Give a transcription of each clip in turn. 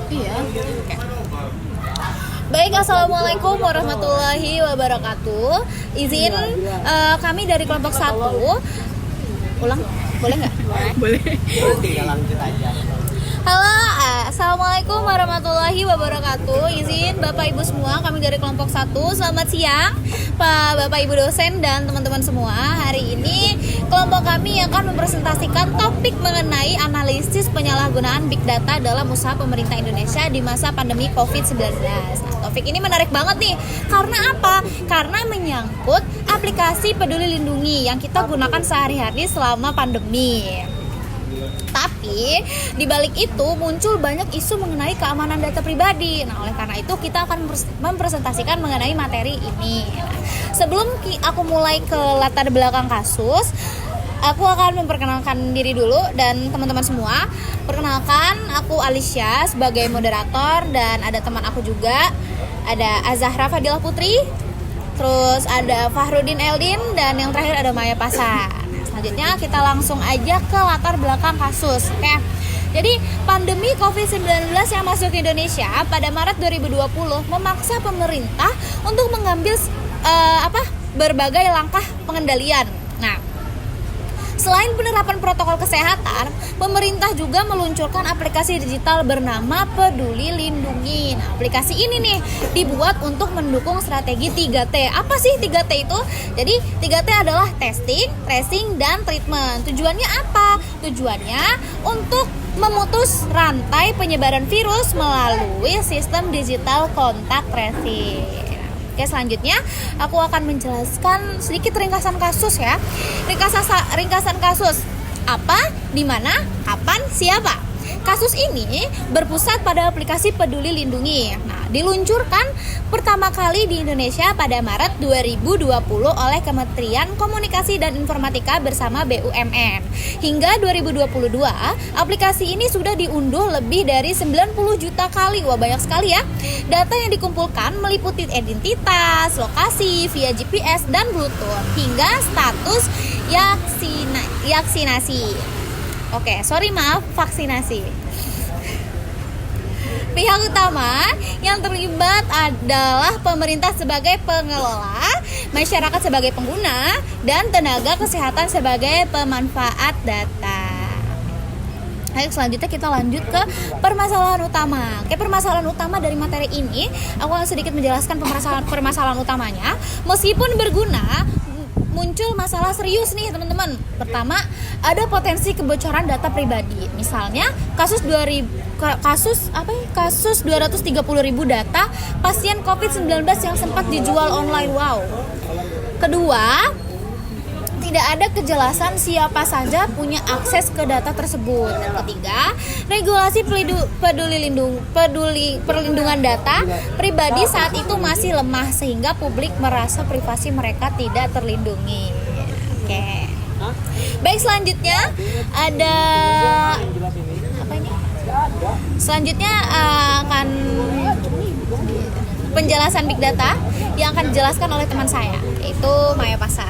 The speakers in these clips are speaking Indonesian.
Iya. Baik, assalamualaikum warahmatullahi wabarakatuh. Izin kami dari kelompok 1. Ulang, boleh nggak? Boleh. Tinggal lanjut aja. Halo, assalamualaikum warahmatullahi wabarakatuh. Izin Bapak Ibu semua, kami dari kelompok 1. Selamat siang, Pak Bapak Ibu dosen dan teman-teman semua. Hari ini kelompok kami akan mempresentasikan topik mengenai analisis penyalahgunaan Big Data dalam usaha pemerintah Indonesia di masa pandemi COVID-19. Nah, topik ini menarik banget nih. Karena apa? Karena menyangkut aplikasi Peduli Lindungi yang kita gunakan sehari-hari selama pandemi. Tapi di balik itu muncul banyak isu mengenai keamanan data pribadi. Nah, oleh karena itu kita akan mempresentasikan mengenai materi ini. Nah, sebelum aku mulai ke latar belakang kasus, aku akan memperkenalkan diri dulu dan teman-teman semua. Perkenalkan, aku Alicia sebagai moderator dan ada teman aku juga, ada Azahra Fadilah Putri, terus ada Fahrudin Eldin, dan yang terakhir ada Maya Pasar. Selanjutnya kita langsung aja ke latar belakang kasus. Oke. Jadi pandemi COVID-19 yang masuk ke Indonesia pada Maret 2020 memaksa pemerintah untuk mengambil berbagai langkah pengendalian. Nah, selain penerapan protokol kesehatan, pemerintah juga meluncurkan aplikasi digital bernama Peduli Lindungi. Nah, aplikasi ini nih dibuat untuk mendukung strategi 3T. Apa sih 3T itu? Jadi 3T adalah testing, tracing, dan treatment. Tujuannya apa? Tujuannya untuk memutus rantai penyebaran virus melalui sistem digital kontak tracing. Oke, selanjutnya aku akan menjelaskan sedikit ringkasan kasus ya. Ringkasan kasus. Apa, di mana, kapan, siapa. Kasus ini berpusat pada aplikasi Peduli Lindungi. Nah, diluncurkan pertama kali di Indonesia pada Maret 2020 oleh Kementerian Komunikasi dan Informatika bersama BUMN. Hingga 2022, aplikasi ini sudah diunduh lebih dari 90 juta kali. Wah, banyak sekali ya. Data yang dikumpulkan meliputi identitas, lokasi, via GPS dan Bluetooth, hingga status vaksinasi. Oke, vaksinasi. Pihak utama yang terlibat adalah pemerintah sebagai pengelola, masyarakat sebagai pengguna, dan tenaga kesehatan sebagai pemanfaat data. Baik, selanjutnya kita lanjut ke permasalahan utama. Oke, permasalahan utama dari materi ini, aku akan sedikit menjelaskan permasalahan utamanya. Meskipun berguna, muncul masalah serius nih teman-teman. Pertama, ada potensi kebocoran data pribadi. Misalnya kasus 230.000 data pasien COVID-19 yang sempat dijual online. Wow. Kedua, tidak ada kejelasan siapa saja punya akses ke data tersebut. Dan ketiga, regulasi perlindungan data pribadi saat itu masih lemah sehingga publik merasa privasi mereka tidak terlindungi. Oke. Baik, selanjutnya ada apa ini? Selanjutnya akan penjelasan Big Data yang akan dijelaskan oleh teman saya, yaitu Maya Pasar.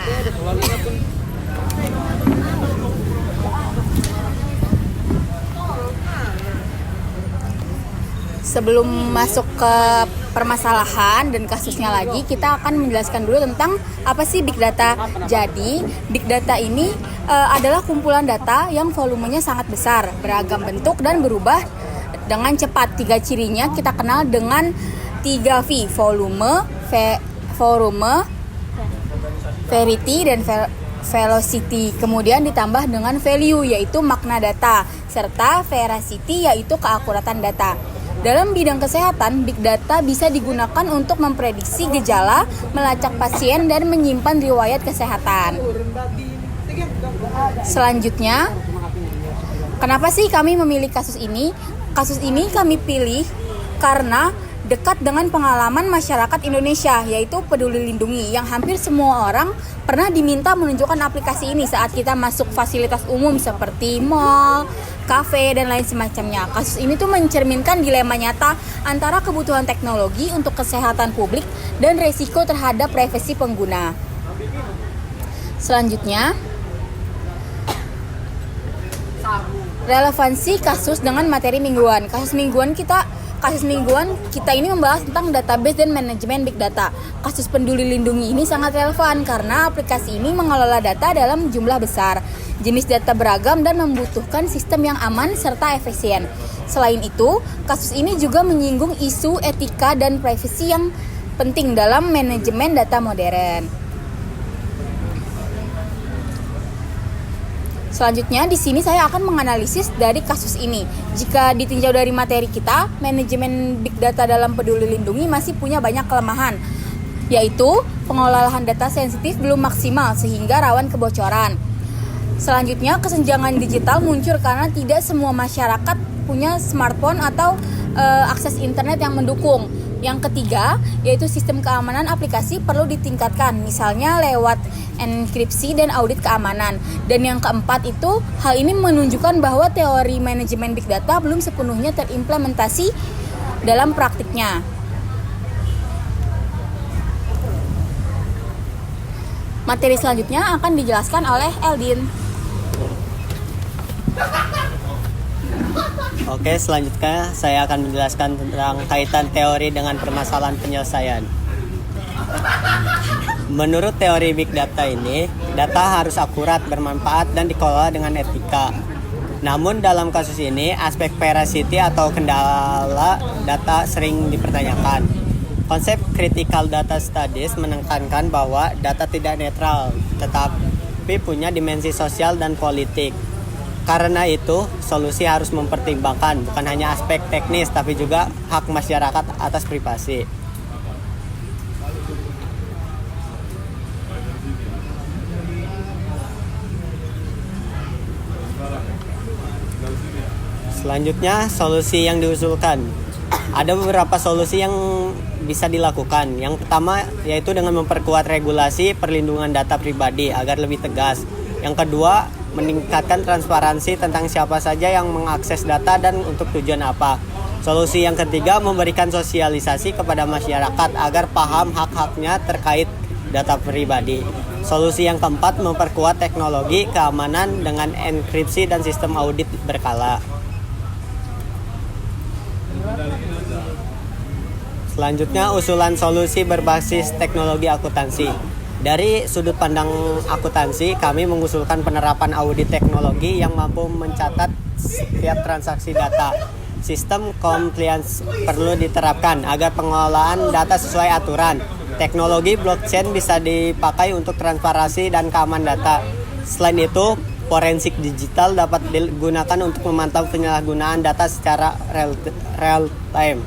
Sebelum masuk ke permasalahan dan kasusnya lagi, kita akan menjelaskan dulu tentang apa sih Big Data. Jadi, Big Data ini adalah kumpulan data yang volumenya sangat besar, beragam bentuk dan berubah dengan cepat. 3 cirinya kita kenal dengan 3V, volume, verity, dan velocity. Kemudian ditambah dengan value, yaitu makna data, serta veracity, yaitu keakuratan data. Dalam bidang kesehatan, Big Data bisa digunakan untuk memprediksi gejala, melacak pasien, dan menyimpan riwayat kesehatan. Selanjutnya, kenapa sih kami memilih kasus ini? Kasus ini kami pilih karena dekat dengan pengalaman masyarakat Indonesia, yaitu Peduli Lindungi, yang hampir semua orang pernah diminta menunjukkan aplikasi ini saat kita masuk fasilitas umum seperti mall, kafe, dan lain semacamnya. Kasus ini tuh mencerminkan dilema nyata antara kebutuhan teknologi untuk kesehatan publik dan resiko terhadap privasi pengguna. Selanjutnya, Relevansi kasus dengan materi mingguan. Kasus mingguan kita ini membahas tentang database dan manajemen big data. Kasus Peduli Lindungi ini sangat relevan karena aplikasi ini mengelola data dalam jumlah besar, jenis data beragam dan membutuhkan sistem yang aman serta efisien. Selain itu, kasus ini juga menyinggung isu etika dan privasi yang penting dalam manajemen data modern. Selanjutnya, di sini saya akan menganalisis dari kasus ini. Jika ditinjau dari materi kita, manajemen big data dalam Peduli Lindungi masih punya banyak kelemahan, yaitu pengolahan data sensitif belum maksimal sehingga rawan kebocoran. Selanjutnya, kesenjangan digital muncul karena tidak semua masyarakat punya smartphone atau akses internet yang mendukung. Yang ketiga, yaitu sistem keamanan aplikasi perlu ditingkatkan, misalnya lewat enkripsi dan audit keamanan. Dan yang keempat itu, hal ini menunjukkan bahwa teori manajemen big data belum sepenuhnya terimplementasi dalam praktiknya. Materi selanjutnya akan dijelaskan oleh Eldin. Oke, selanjutnya saya akan menjelaskan tentang kaitan teori dengan permasalahan penyelesaian. Menurut teori big data ini, data harus akurat, bermanfaat, dan dikelola dengan etika. Namun dalam kasus ini, aspek veracity atau kendala data sering dipertanyakan. Konsep critical data studies menekankan bahwa data tidak netral, tetapi punya dimensi sosial dan politik. Karena itu, solusi harus mempertimbangkan bukan hanya aspek teknis, tapi juga hak masyarakat atas privasi. Selanjutnya, solusi yang diusulkan. Ada beberapa solusi yang bisa dilakukan. Yang pertama yaitu dengan memperkuat regulasi perlindungan data pribadi agar lebih tegas. Yang kedua, meningkatkan transparansi tentang siapa saja yang mengakses data dan untuk tujuan apa. Solusi yang ketiga, memberikan sosialisasi kepada masyarakat agar paham hak-haknya terkait data pribadi. Solusi yang keempat, memperkuat teknologi keamanan dengan enkripsi dan sistem audit berkala. Selanjutnya, usulan solusi berbasis teknologi akuntansi. Dari sudut pandang akuntansi, kami mengusulkan penerapan audit teknologi yang mampu mencatat setiap transaksi data. Sistem compliance perlu diterapkan agar pengelolaan data sesuai aturan. Teknologi blockchain bisa dipakai untuk transparansi dan keamanan data. Selain itu, forensik digital dapat digunakan untuk memantau penyalahgunaan data secara real time.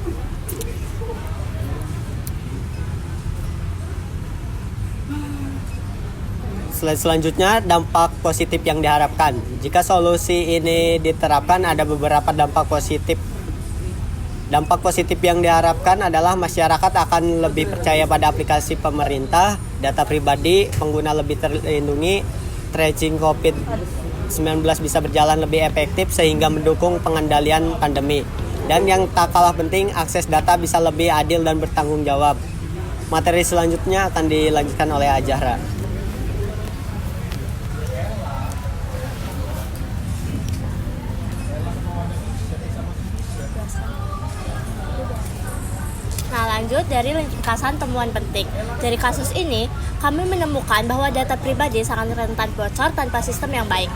Selanjutnya, dampak positif yang diharapkan. Jika solusi ini diterapkan, ada beberapa dampak positif. Dampak positif yang diharapkan adalah masyarakat akan lebih percaya pada aplikasi pemerintah, data pribadi, pengguna lebih terlindungi, tracing COVID-19 bisa berjalan lebih efektif sehingga mendukung pengendalian pandemi. Dan yang tak kalah penting, akses data bisa lebih adil dan bertanggung jawab. Materi selanjutnya akan dilanjutkan oleh Ajahra. Lanjut dari ringkasan temuan penting. Dari kasus ini, kami menemukan bahwa data pribadi sangat rentan bocor tanpa sistem yang baik.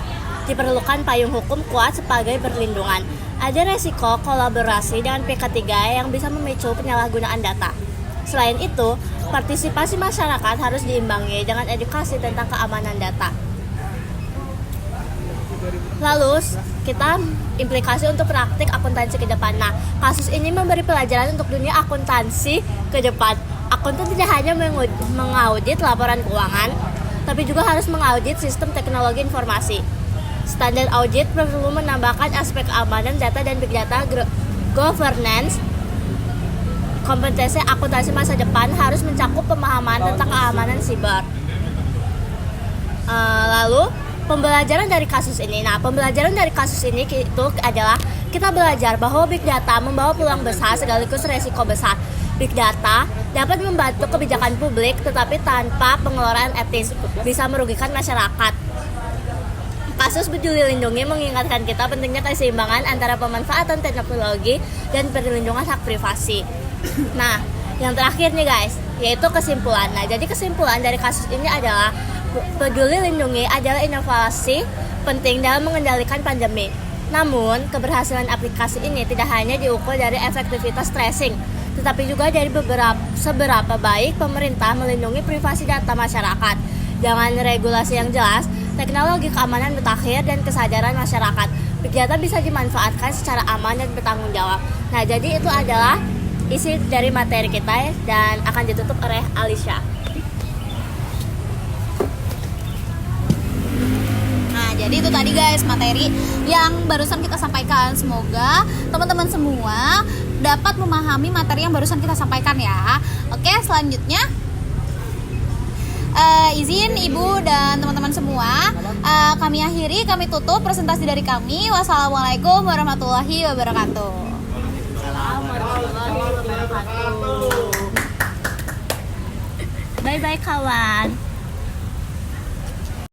Diperlukan payung hukum kuat sebagai perlindungan. Ada resiko kolaborasi dengan pihak ketiga yang bisa memicu penyalahgunaan data. Selain itu, partisipasi masyarakat harus diimbangi dengan edukasi tentang keamanan data. Lalu, kita implikasi untuk praktik akuntansi ke depan. Nah, kasus ini memberi pelajaran untuk dunia akuntansi ke depan. Akuntan tidak hanya mengaudit laporan keuangan, tapi juga harus mengaudit sistem teknologi informasi. Standar audit perlu menambahkan aspek keamanan data dan big data governance. Kompetensi akuntansi masa depan harus mencakup pemahaman tentang keamanan siber. Lalu pembelajaran dari kasus ini. Nah, pembelajaran dari kasus ini itu adalah kita belajar bahwa big data membawa peluang besar sekaligus resiko besar. Big data dapat membantu kebijakan publik tetapi tanpa pengelolaan etis bisa merugikan masyarakat. Kasus Peduli Lindungi mengingatkan kita pentingnya keseimbangan antara pemanfaatan teknologi dan perlindungan hak privasi. Nah, yang terakhir nih guys, yaitu kesimpulan. Nah, jadi kesimpulan dari kasus ini adalah Peduli Lindungi adalah inovasi penting dalam mengendalikan pandemi. Namun, keberhasilan aplikasi ini tidak hanya diukur dari efektivitas tracing, tetapi juga dari seberapa baik pemerintah melindungi privasi data masyarakat. Dengan regulasi yang jelas, teknologi keamanan mutakhir dan kesadaran masyarakat, big data bisa dimanfaatkan secara aman dan bertanggung jawab. Nah, jadi itu adalah isi dari materi kita dan akan ditutup oleh Alicia. Nah, jadi itu tadi guys materi yang barusan kita sampaikan. Semoga teman-teman semua dapat memahami materi yang barusan kita sampaikan ya. Oke, selanjutnya izin Ibu dan teman-teman semua, kami akhiri, kami tutup presentasi dari kami. Wassalamualaikum warahmatullahi wabarakatuh. Bye bye kawan.